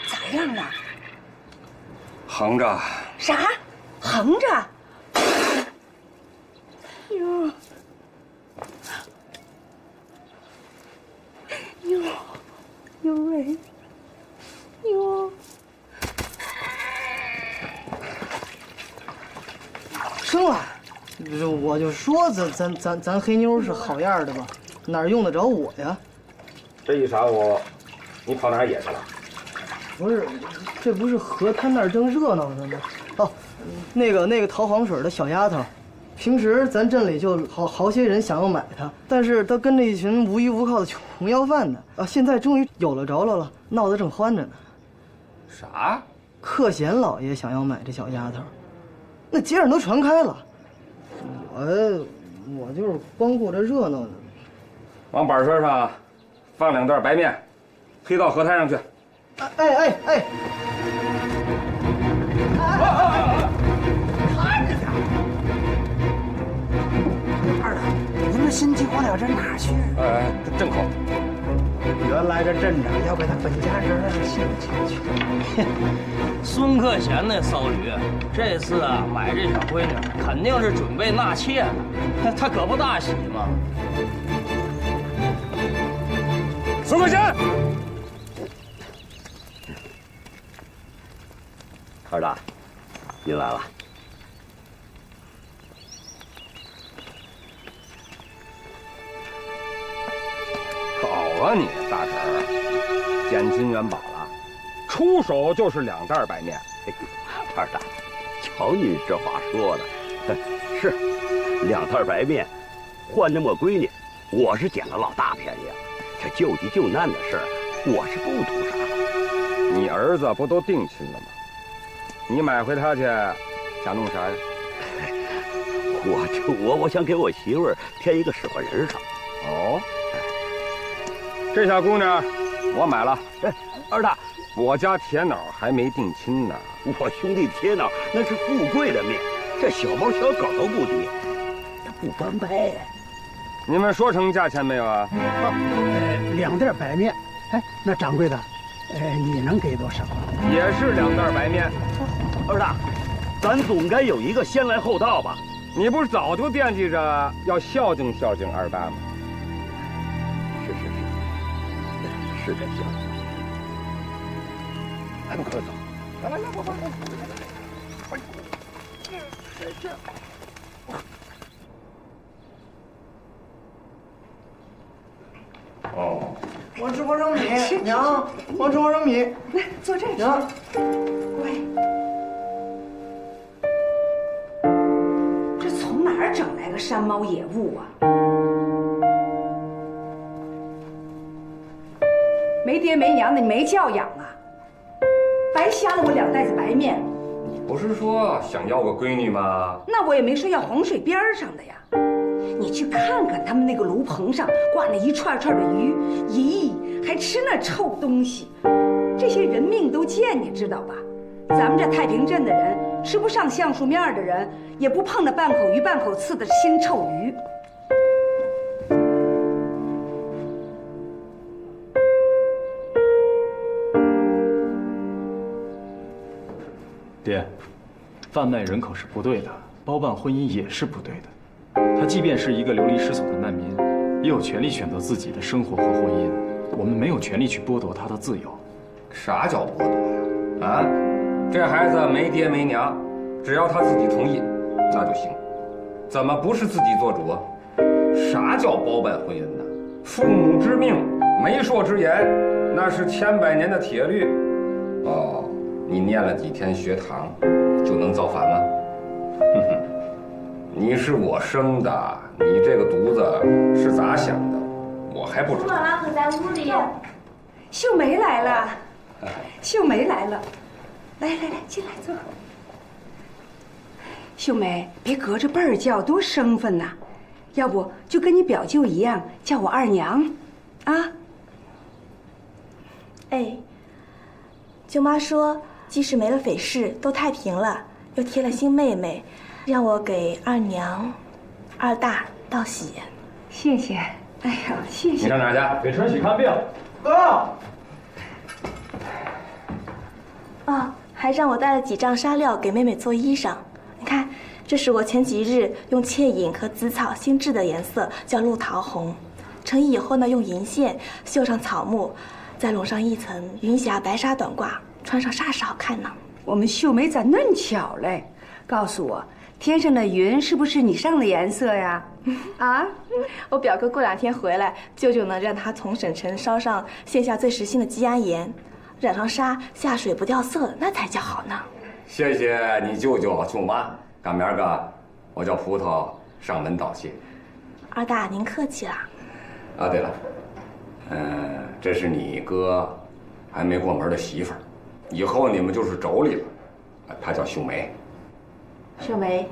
咋样了？横着。啥？横着？哟，哟喂，哟。生了，我就说咱黑妞是好样的吧，哪用得着我呀？这一晌午，你跑哪儿野去了？不是，这不是河滩那儿正热闹着吗？哦，那个淘黄水的小丫头，平时咱镇里就好些人想要买她，但是她跟着一群无依无靠的穷要饭的啊，现在终于有了着了，闹得正欢着呢。啥？克贤老爷想要买这小丫头，那街上都传开了。我就是光顾着热闹呢。往板车上放2袋白面，推到河滩上去。哎！看着点！二大，你们新进火燎这哪去？镇口。原来这镇长要给他本家人兴进去。孙克贤那骚驴，这次啊买这小闺女，肯定是准备纳妾呢。他可不大喜嘛。孙克贤。二大，您来了。好啊你，大婶儿，捡金元宝了，出手就是2袋白面。二大，瞧您这话说的，是2袋白面，换着我闺女，我是捡了老大便宜啊。这救急救难的事儿，我是不图啥的。你儿子不都定亲了吗？你买回他去，想弄啥呀？我想给我媳妇儿添一个使唤人上。哦，这小姑娘我买了。二大，我家铁脑还没定亲呢。我兄弟铁脑那是富贵的命，这小猫小狗都不敌，不翻拍。你们说成价钱没有啊？2袋白面。哎，那掌柜的，你能给多少？也是2袋白面。二大，咱总该有一个先来后到吧？你不是早就惦记着要孝敬孝敬二大吗？是这孝敬。还不可走？来，这。哦，我吃花生米，娘，我吃花生米。来，坐这儿。娘，乖。这从哪儿整来个山猫野物啊？没爹没娘的，你没教养啊！白瞎了我2袋子白面。你不是说想要个闺女吗？那我也没说要洪水边上的呀。你去看看他们那个炉棚上挂那一串串的鱼，咦，还吃那臭东西。这些人命都贱，你知道吧？咱们这太平镇的人吃不上橡树面的人，也不碰那半口鱼半口刺的腥臭鱼。爹，贩卖人口是不对的，包办婚姻也是不对的。他即便是一个流离失所的难民，也有权利选择自己的生活和婚姻。我们没有权利去剥夺他的自由。啥叫剥夺呀？啊，这孩子没爹没娘，只要他自己同意，那就行。怎么不是自己做主啊？啥叫包办婚姻呢？父母之命，媒妁之言，那是千百年的铁律。哦。你念了几天学堂，就能造反吗？哼哼，你是我生的，你这个犊子是咋想的，我还不知道。妈妈可在屋里。秀梅来了，秀梅来了，来，进来坐。秀梅，别隔着辈儿叫，多生分呐！要不就跟你表舅一样，叫我二娘，啊？哎，舅妈说。即使没了匪事，都太平了，又添了新妹妹，让我给二娘、二大道喜。谢谢。哎呀，谢谢。你上哪儿去？给春喜看病。哥。哦，还让我带了几丈纱料给妹妹做衣裳。你看，这是我前几日用切银和紫草新制的颜色，叫鹿桃红。成衣以后呢，用银线绣上草木，再笼上一层云霞白纱短褂，穿上煞是好看呢。我们秀梅咋嫩巧嘞？告诉我，天上的云是不是你上的颜色呀？啊，我表哥过2天回来，舅舅呢让他从省城烧上线下最实心的鸡鸭盐，染上纱，下水不掉色，那才叫好呢。谢谢你舅舅舅妈，赶明儿个我叫葡萄上门道谢。二大您客气了。啊，对了，这是你哥还没过门的媳妇儿，以后你们就是妯娌了。她叫秀梅。秀梅。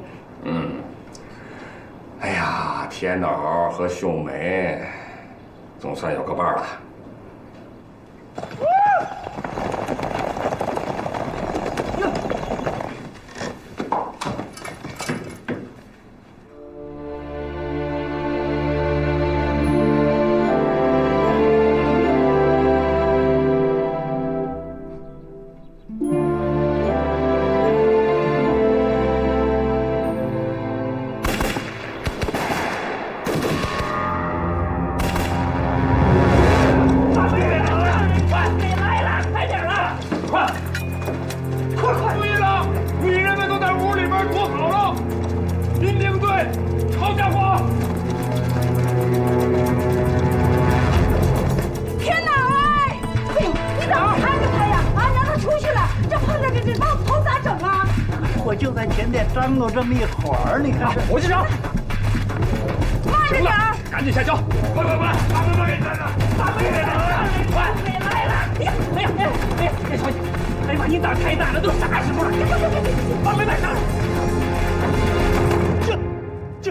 哎呀，天脑和秀梅总算有个伴儿了。这么一会儿，你看，我去找。慢着点儿，赶紧下脚！快快快！大妹妹来了！大妹妹来了！快来了！哎呀！哎呀！哎呀！哎，小姐，哎呀妈，你胆太大了，都啥时候了？大妹妹上来！这。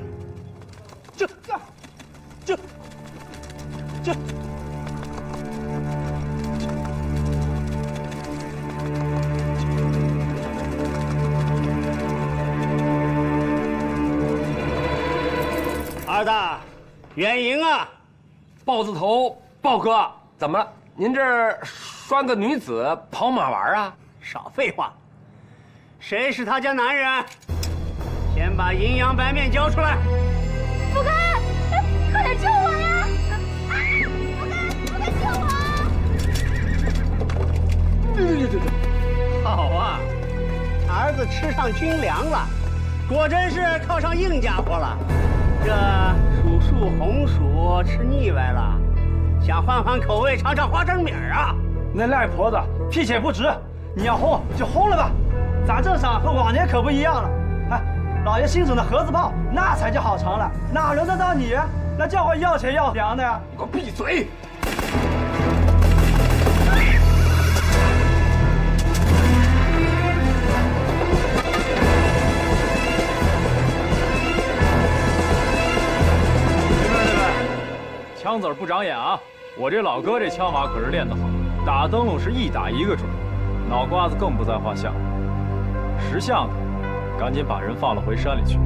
二大，远迎啊！豹子头，豹哥，怎么了？您这儿拴个女子跑马玩啊？少废话！谁是他家男人？先把阴阳白面交出来！不该，快点救我呀！不该救我！好啊，儿子吃上军粮了，果真是靠上硬家伙了。这薯树红薯吃腻歪了，想换换口味，尝尝花生米啊！那赖婆子屁且不直，你要轰就轰了吧，咱这场和往年可不一样了。哎，老爷新整的盒子炮，那才叫好尝了，哪轮得到你？那叫会要钱要粮的呀！你给我闭嘴！枪子儿不长眼啊！我这老哥这枪法可是练得好，打灯笼是一打一个准，脑瓜子更不在话下。识相的，赶紧把人放了回山里去，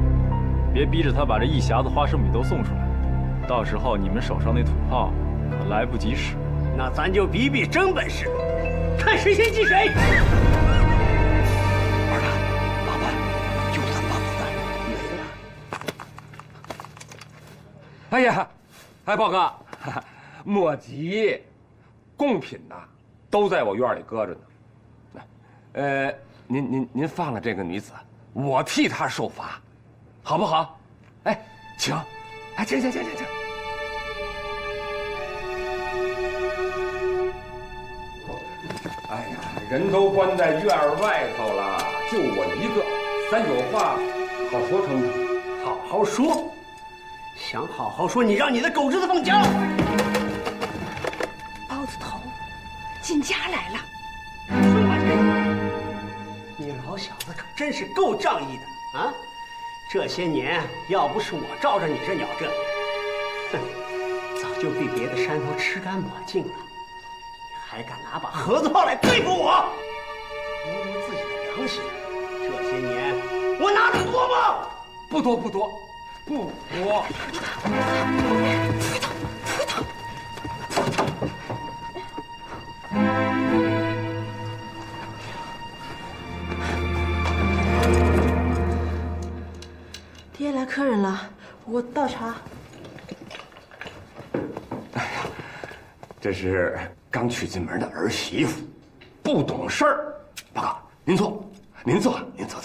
别逼着他把这一匣子花生米都送出来，到时候你们手上那土炮可来不及使。那咱就比比真本事，看谁先击谁。二大，麻烦就3把子弹没了。哎呀！哎，豹哥，莫急，贡品呐，都在我院里搁着呢。您放了这个女子，我替她受罚，好不好？哎，请，哎，请。哎呀，人都关在院外头了，就我一个，咱有话好说成不成？好好说。想好好说，你让你的狗侄子放枪！包子头，进家来了。你老小子可真是够仗义的啊！这些年要不是我罩着你这鸟阵，哼，早就被别的山头吃干抹净了。你还敢拿把盒子炮来对付我？摸摸自己的良心，这些年我拿的多吗？不多不多，不多。爹来客人了，我倒茶。哎呀，这是刚娶进门的儿媳妇，不懂事儿。报告，您坐，您坐，您坐。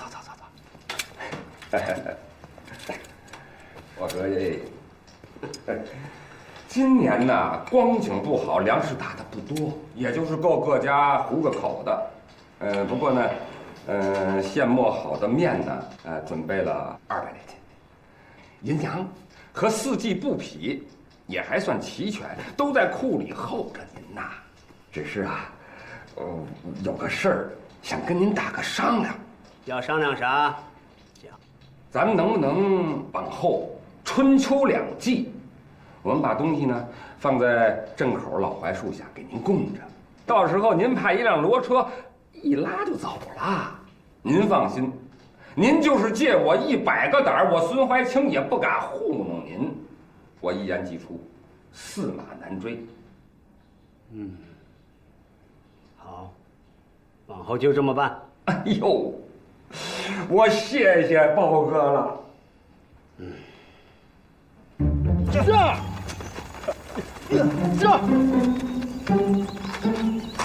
我说今年呢光景不好，粮食打的不多，也就是够各家糊个口的。不过呢，现磨好的面呢，准备了200来斤。银洋和4季布匹也还算齐全，都在库里候着您呐。只是啊，有个事儿想跟您打个商量。要商量啥？咱们能不能往后春秋2季，我们把东西呢放在镇口老槐树下给您供着，到时候您派1辆骡车一拉就走了。您放心，您就是借我100个胆，我孙怀清也不敢糊弄您。我一言既出，驷马难追。好，往后就这么办。哎呦，我谢谢包哥了。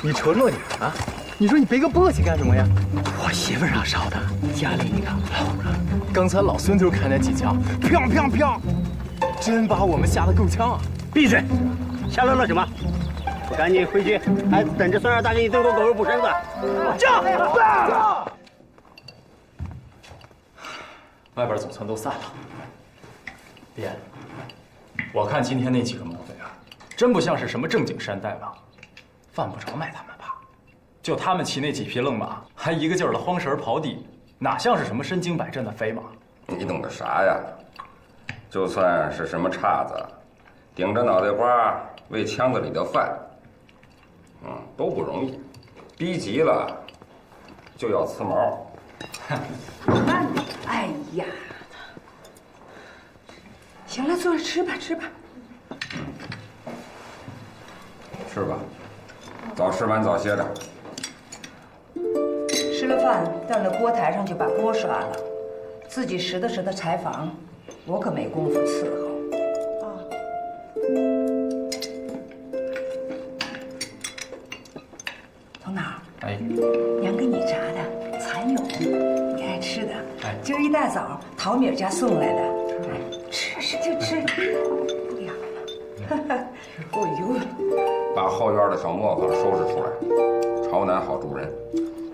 你瞅瞅你啊！你说你背个簸箕干什么呀？我媳妇让烧的，家里你看老了。刚才老孙头看那几枪，砰砰砰，真把我们吓得够呛啊！闭嘴！瞎乱什么？不赶紧回去，还等着孙二大给你炖锅狗肉补身子。驾！外边总算都散了。爹，我看今天那几个毛贼啊，真不像是什么正经山大王，犯不着卖他们吧？就他们骑那几匹愣马，还一个劲儿的慌神刨地，哪像是什么身经百战的飞马？你懂个啥呀？就算是什么叉子，顶着脑袋瓜喂腔子里的饭，都不容易，逼急了就要呲毛。慢点，哎呀，行了，坐着吃吧，吃吧。吃吧，早吃完早歇着。吃了饭，到了锅台上就把锅刷了，自己拾掇柴房，我可没工夫伺候。头脑，娘给你炸的蚕蛹，你爱吃的。今儿一大早陶米家送来的，吃就吃，不要了。哎呦，把后院的小磨坊收拾出来，朝南好住人。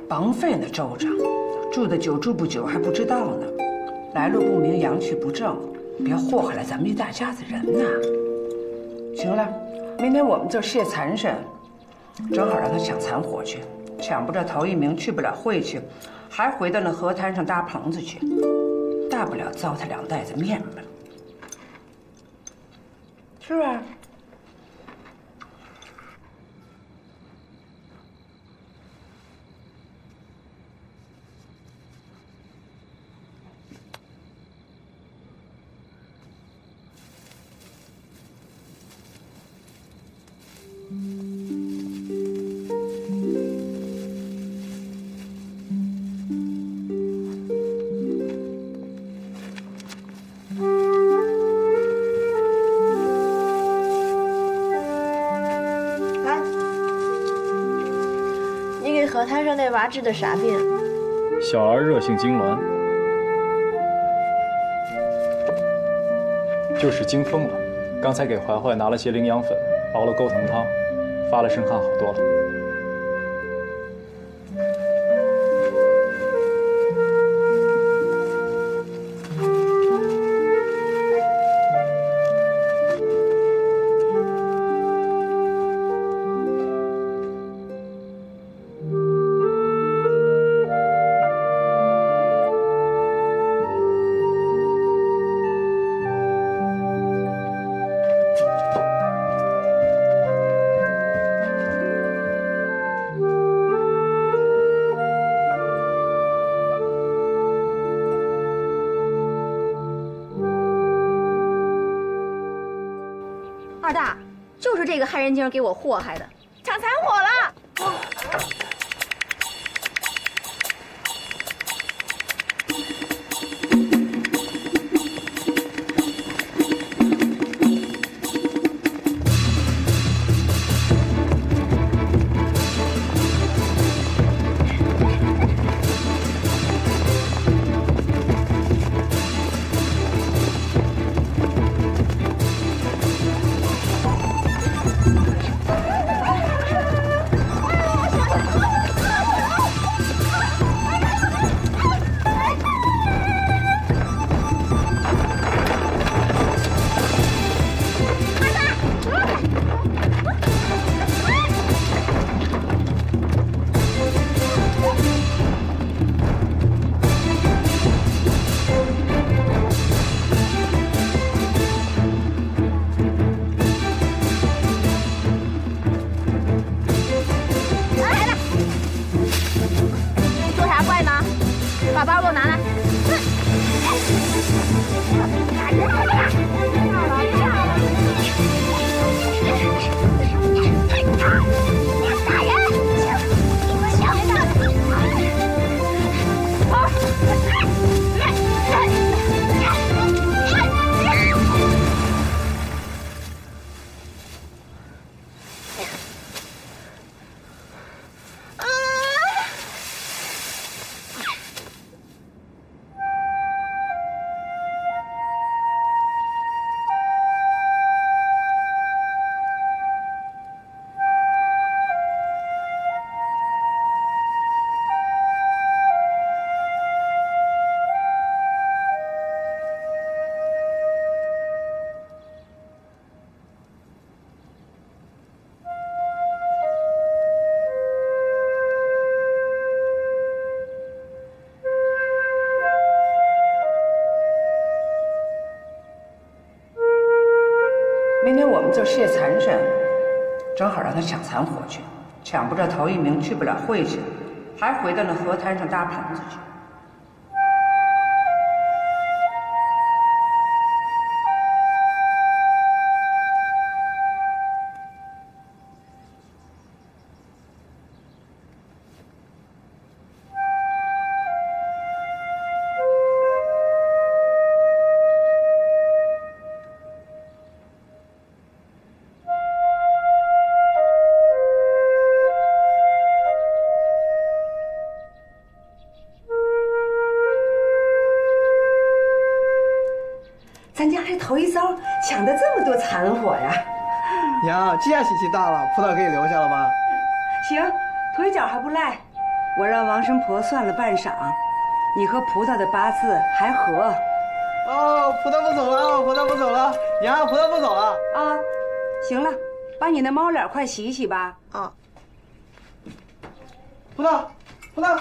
甭费那周章，住得久住不久还不知道呢，来路不明，阳气不正，别祸害了咱们一大家子人呐。行了，明天我们这谢蚕参，正好让他抢蚕活去，抢不着头一名，去不了会去，还回到那河滩上搭棚子去，大不了糟蹋2袋子面吧，是吧？河滩上那娃治的啥病？小儿热性痉挛，就是惊风了。刚才给怀怀拿了些羚羊粉，熬了钩藤汤，发了身汗，好多了。二大，就是这个害人精给我祸害的，抢残火了。明天我们就谢残山，正好让他抢残火去，抢不着头一名，去不了会去，还回到那河滩上搭棚子去。咱家这头一遭抢的这么多残火呀！娘，这下喜气大了，葡萄可以留下了吧？行，腿脚还不赖。我让王神婆算了半晌，你和葡萄的八字还合。哦，葡萄不走了，葡萄不走了，娘，葡萄不走了啊！行了，把你那猫脸快洗洗吧。啊，葡萄，葡萄。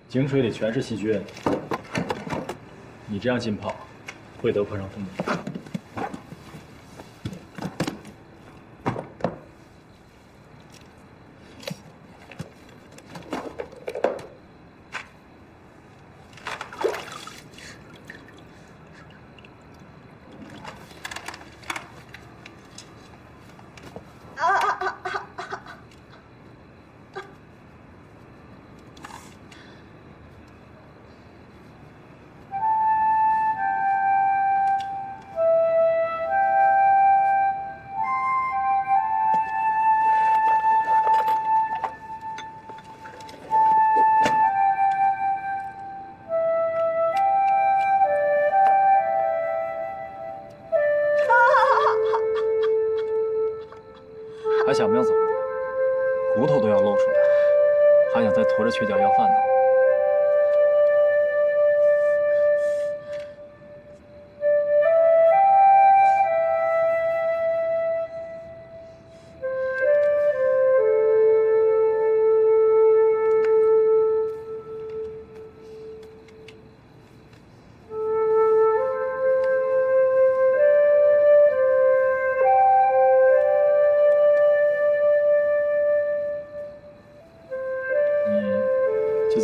井水里全是细菌，你这样浸泡，会得破伤风的。还想不想走路？骨头都要露出来，还想再驮着缺脚要饭呢？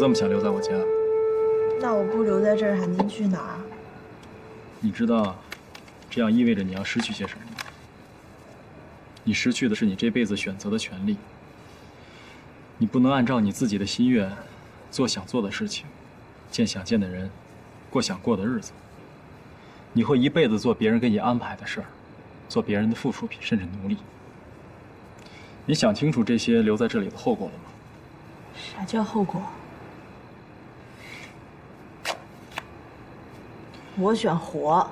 这么想留在我家？那我不留在这儿还能去哪儿？你知道，这样意味着你要失去些什么吗？你失去的是你这辈子选择的权利。你不能按照你自己的心愿，做想做的事情，见想见的人，过想过的日子。你会一辈子做别人给你安排的事儿，做别人的附属品，甚至奴隶。你想清楚这些留在这里的后果了吗？啥叫后果？我选活。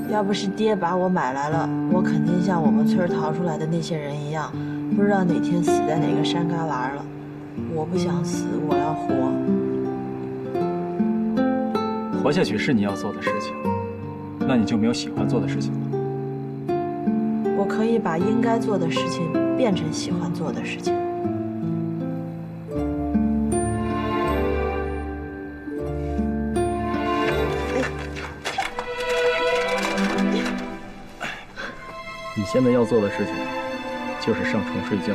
要不是爹把我买来了，我肯定像我们村逃出来的那些人一样，不知道哪天死在哪个山旮旯了。我不想死，我要活。活下去是你要做的事情，那你就没有喜欢做的事情了。我可以把应该做的事情变成喜欢做的事情。你现在要做的事情，就是上床睡觉，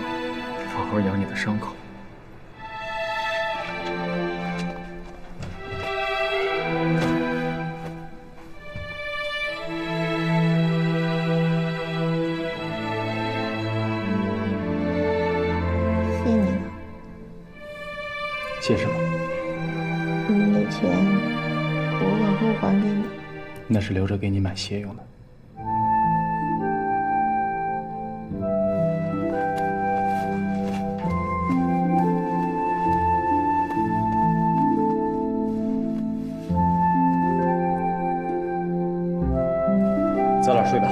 好好养你的伤口。谢你了。谢什么？你的钱，我往后还给你。那是留着给你买鞋用的。早点睡吧。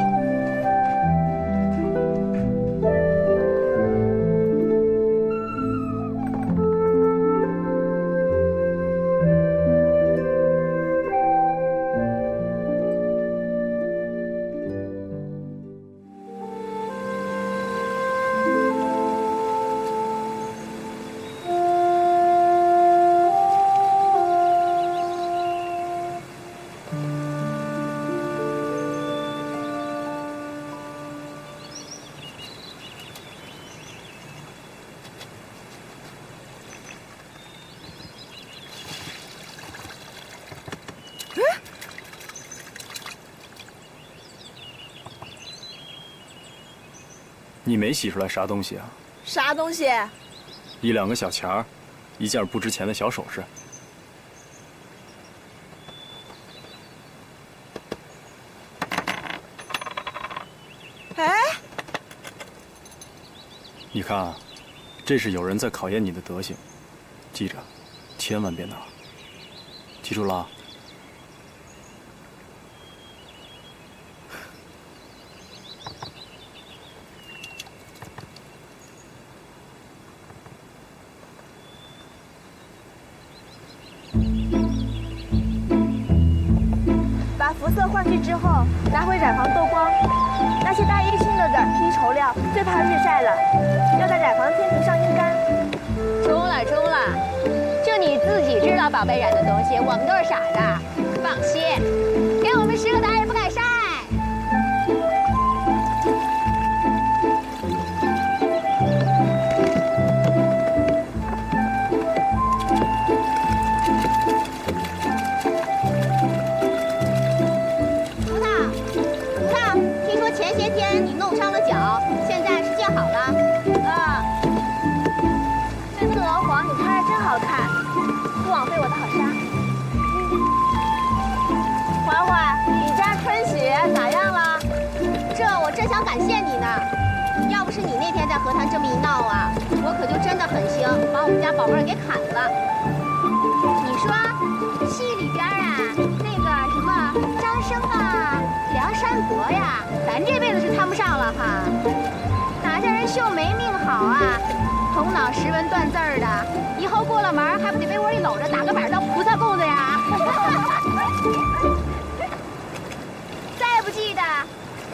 你没洗出来啥东西啊？啥东西？一两个小钱儿，一件不值钱的小首饰。哎，你看啊，这是有人在考验你的德行，记着，千万别拿。记住了。把肤色换去之后，拿回染房斗光。那些大一新的染坯绸料最怕日晒了，要在染房天平上阴干。中了中了，就你自己知道宝贝染的东西，我们都是傻的。放心，给我们10个打也不敢晒。和谈这么一闹啊，我可就真的狠心把我们家宝贝儿给砍了。你说戏里边啊，那个什么张生啊、梁山伯呀，咱这辈子是谈不上了哈。哪叫人秀梅命好啊，头脑识文断字儿的，以后过了门还不得被窝里搂着打个板当菩萨供的呀？再不济的，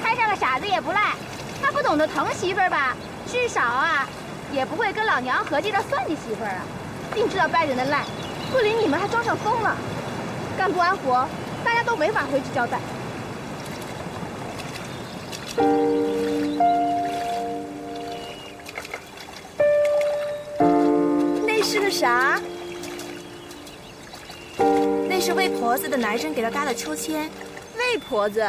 摊上个傻子也不赖，他不懂得疼媳妇儿吧？至少啊，也不会跟老娘合计着算计媳妇儿啊，净知道掰人的赖，不理你们还装上疯了，干不完活，大家都没法回去交代。那是个啥？那是魏婆子的男人给她搭的秋千。魏婆子，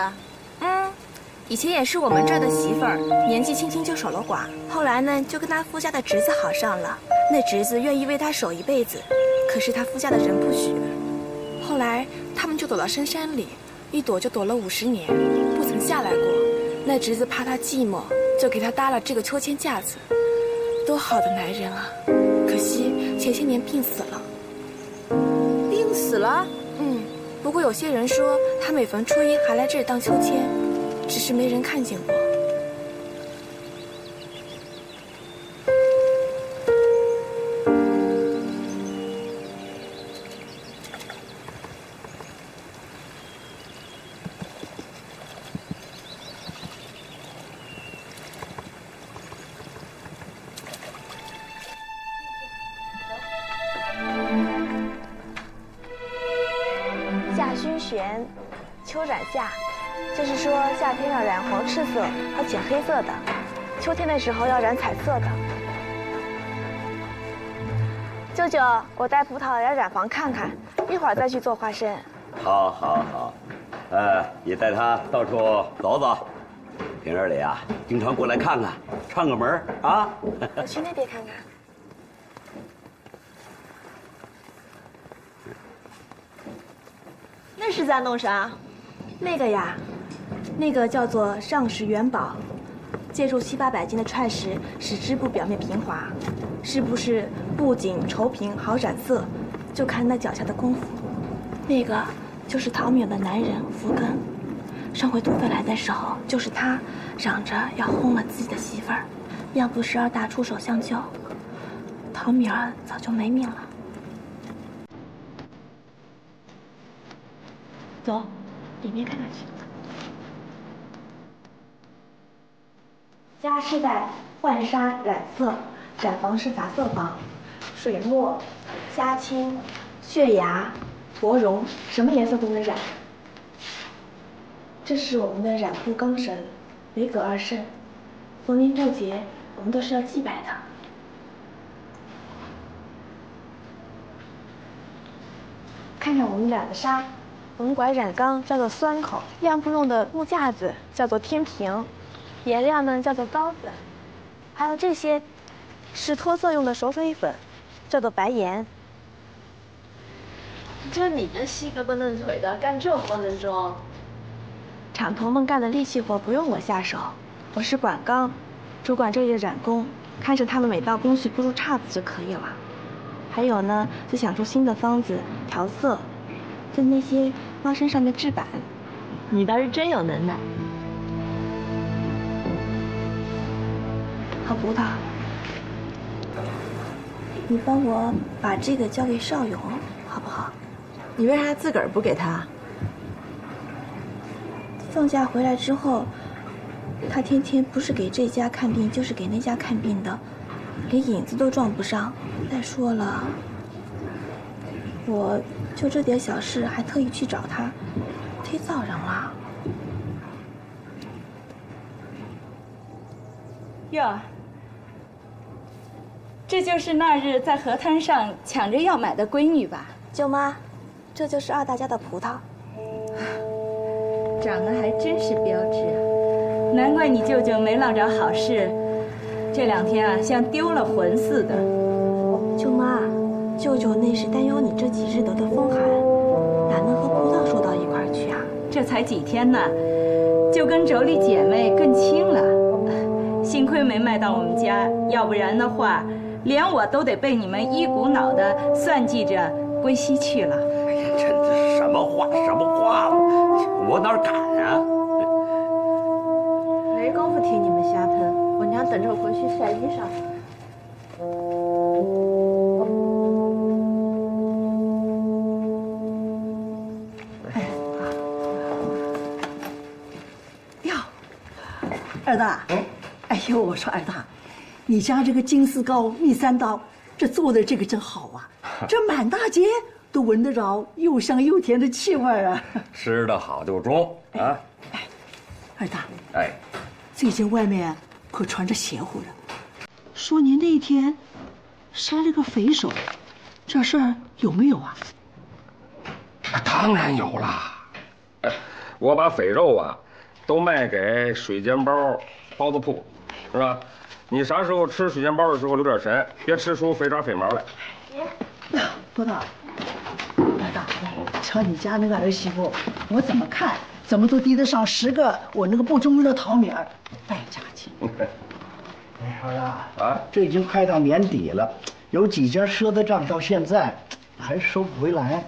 以前也是我们这儿的媳妇儿，年纪轻轻就守了寡，后来呢就跟她夫家的侄子好上了。那侄子愿意为她守一辈子，可是她夫家的人不许。后来他们就躲到深山里，一躲就躲了50年，不曾下来过。那侄子怕她寂寞，就给她搭了这个秋千架子。多好的男人啊！可惜前些年病死了。病死了？不过有些人说他每逢初一还来这里荡秋千，只是没人看见过。夏熏玄，秋染夏，就是说夏天要染黄赤色和浅黑色的，秋天的时候要染彩色的。舅舅，我带葡萄来染房看看，一会儿再去做花生。好，好，好。你带他到处走走，平日里啊，经常过来看看，串个门啊。我去那边看看。那是在弄啥？那个呀，那个叫做上石元宝，借助7、800斤的串石，使织布表面平滑。是不是布紧绸平好染色，就看那脚下的功夫。那个就是陶敏的男人福根。上回土匪来的时候，就是他嚷着要轰了自己的媳妇儿，要不是二大出手相救，陶敏儿早就没命了。走，里面看看去。家是在浣纱染色，染房是杂色房，水墨、虾青、血芽、薄绒，什么颜色都能染。这是我们的染布纲神，维葛二圣，逢年过节我们都是要祭拜的。看看我们染的纱。文拐染缸叫做酸口，亮布用的木架子叫做天平，颜料呢叫做膏粉，还有这些是脱色用的手水粉，叫做白盐。这你这细胳膊嫩腿的，干这活能中？厂头们干的力气活不用我下手，我是管缸，主管这里的染工，看着他们每道工序不出岔子就可以了。还有呢，就想出新的方子调色。跟那些花生上的制版，你倒是真有能耐。好葡萄，你帮我把这个交给邵勇，好不好？你为啥自个儿不给他？放假回来之后，他天天不是给这家看病，就是给那家看病的，连影子都撞不上。再说了，我就这点小事还特意去找他，忒臊人了。哟，这就是那日在河滩上抢着要买的闺女吧？舅妈，这就是二大家的葡萄，长得还真是标致啊！难怪你舅舅没落着好事，这2天啊像丢了魂似的。舅妈，舅舅那是担忧你这几日得的风寒，哪能和葡萄说到一块儿去啊？这才几天呢，就跟妯娌姐妹更亲了。幸亏没卖到我们家，要不然的话，连我都得被你们一股脑的算计着归西去了。哎呀，这是什么话我哪敢啊！没工夫听你们瞎喷，我娘等着我回去晒衣裳。二大，哎呦，我说二大，你家这个金丝糕、蜜三刀，这做的这个真好啊！这满大街都闻得着又香又甜的气味啊！吃得好就中啊！哎，二大，哎，最近外面可传着邪乎了，说您那天杀了个匪首，这事儿有没有啊？当然有啦。我把肥肉啊都卖给水煎包、包子铺，是吧？你啥时候吃水煎包的时候留点神，别吃出肥爪肥毛来。多大？老大，瞧你家那个儿媳妇，我怎么看怎么都抵得上10个我那个不中用的桃米儿，败家去。老大啊，这已经快到年底了，有几家赊的账到现在还收不回来。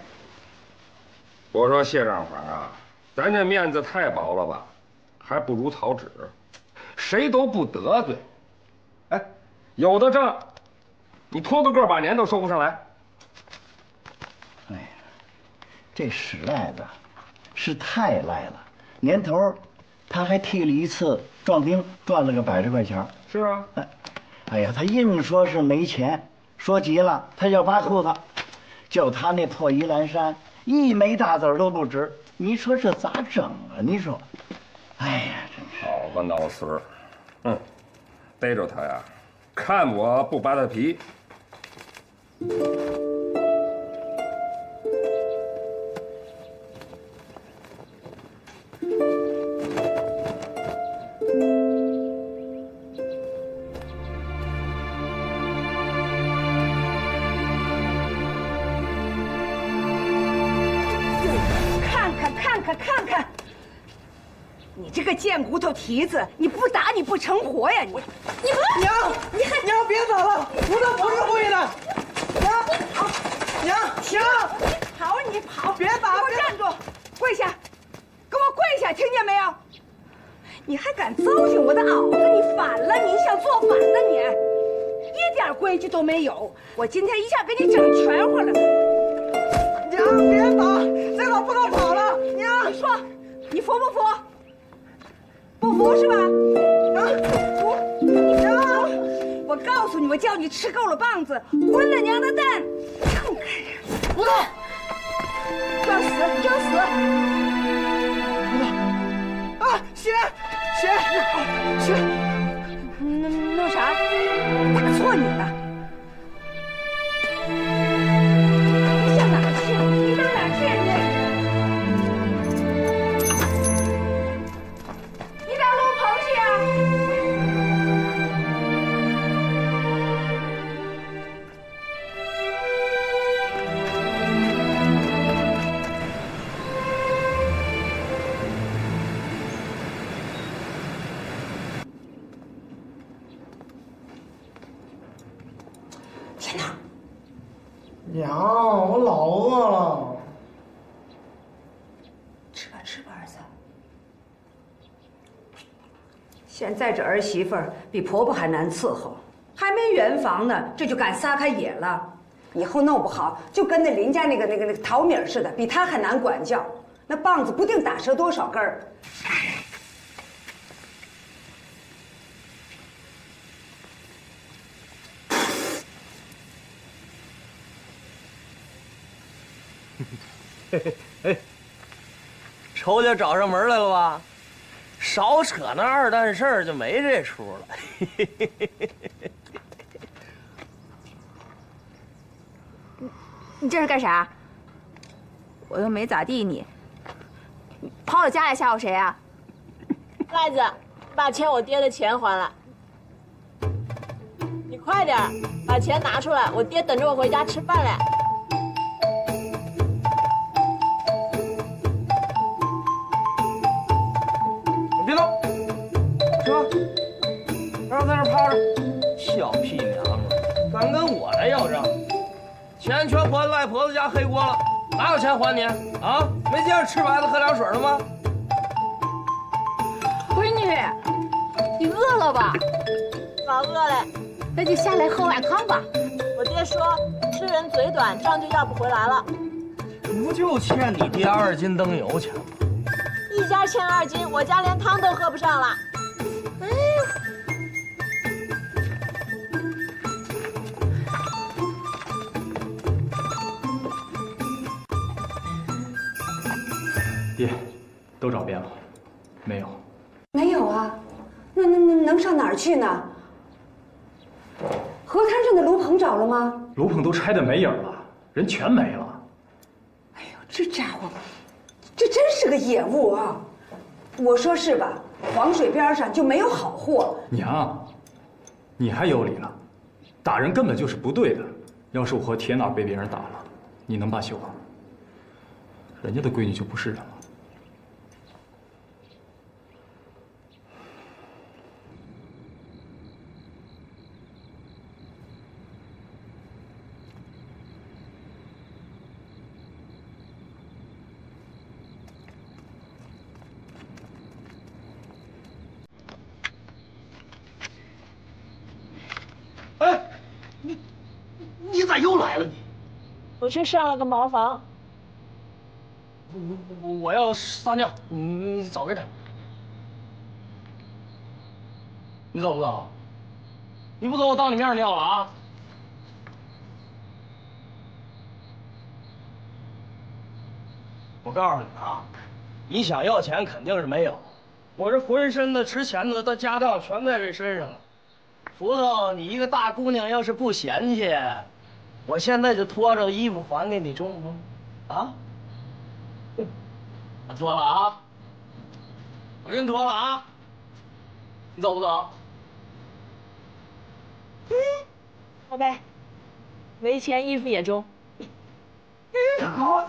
我说谢账房啊，咱这面子太薄了吧，还不如草纸，谁都不得罪。哎，有的账，你拖个个把年都收不上来。哎呀，这史赖子是太赖了，年头他还替了一次壮丁，赚了个100块钱。是啊，哎呀，他硬说是没钱，说急了他就挖裤子，就他那破宜兰山，1枚大子都不值。你说这咋整啊？你说，哎呀，真是好个脑孙儿，逮着他呀，看我不扒他皮。看看，你这个贱骨头蹄子，你不打你不成活呀！你娘别走了，我都不是故意的。娘，停！跑你跑！别打！给我站住！跪下！给我跪下！听见没有？你还敢糟践我的袄子？你反了！你想做反了你？一点规矩都没有！我今天一下给你整全乎了！娘，别打！这可不能跑了！娘，你说，你服不服？不服是吧？服！娘，我告诉你，我叫你吃够了棒子，滚了娘的蛋！不动！装死，装死！啊，血！弄啥？打错你了！你上哪儿去？你上哪儿去？你打龙棚去啊！天哪！娘，我老饿了。吃吧吃吧，儿子。现在这儿媳妇儿比婆婆还难伺候，还没圆房呢，这就敢撒开野了。以后弄不好就跟那邻家那个桃米似的，比她还难管教。那棒子不定打折多少根儿。仇家找上门来了吧？少扯那二蛋事儿，就没这出了。你这是干啥？我又没咋地你跑我家来吓唬谁啊？赖子，把欠我爹的钱还来。你快点把钱拿出来，我爹等着我回家吃饭嘞。别动，是吧？让我在这趴着。小屁娘们儿，敢跟我来要账？钱全还赖婆子家黑锅了，哪有钱还你啊？没见着吃白的喝凉水了吗？闺女，你饿了吧？老饿嘞，那就下来喝碗汤吧。我爹说，吃人嘴短，账就要不回来了。不就欠你爹2斤灯油钱吗？一家欠2斤，我家连汤都喝不上了。哎，爹，都找遍了，没有。没有啊，那能上哪儿去呢？河滩上的炉棚找了吗？炉棚都拆得没影了，人全没了。哎呦，这家伙，这真是个野物啊！我说是吧？黄水边上就没有好货。娘，你还有理了？打人根本就是不对的。要是我和铁脑被别人打了，你能罢休啊？人家的闺女就不是人了。你咋又来了你？我去上了个茅房。我要撒尿，你找给他。你走不走？你不走，我当你面尿了啊！我告诉你啊，你想要钱肯定是没有，我这浑身的值钱的的家当全在这身上了。葡萄，你一个大姑娘要是不嫌弃，我现在就脱着衣服还给你，中不中？啊？我脱了啊！我给你脱了啊！你走不走？好呗，没钱衣服也中。好，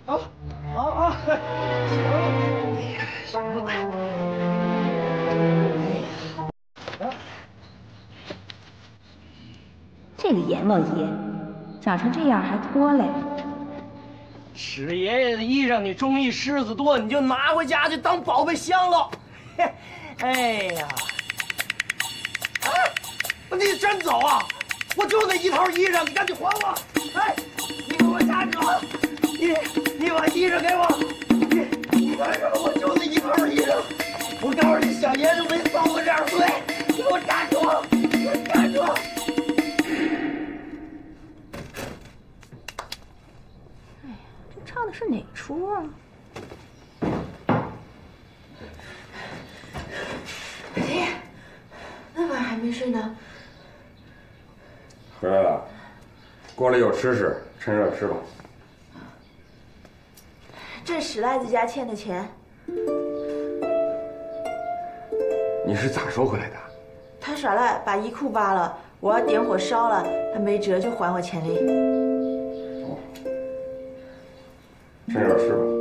好，好。这个阎王爷长成这样还脱嘞！史爷爷的衣裳你中意虱子多，你就拿回家去当宝贝箱了。哎呀，啊！你真走啊？我就那一套衣裳，你赶紧还我！哎，你给我站住！你把衣裳给我！你干什么？我就那一套衣裳。我告诉你，小爷就没遭过这样罪。你给我站住！给我站住！唱的是哪出啊？爹，那晚还没睡呢。回来了，锅里有吃食，趁热吃吧。这史赖子家欠的钱，你是咋收回来的？他耍赖把衣裤扒了，我要点火烧了，他没辙就还我钱哩。趁热吃吧。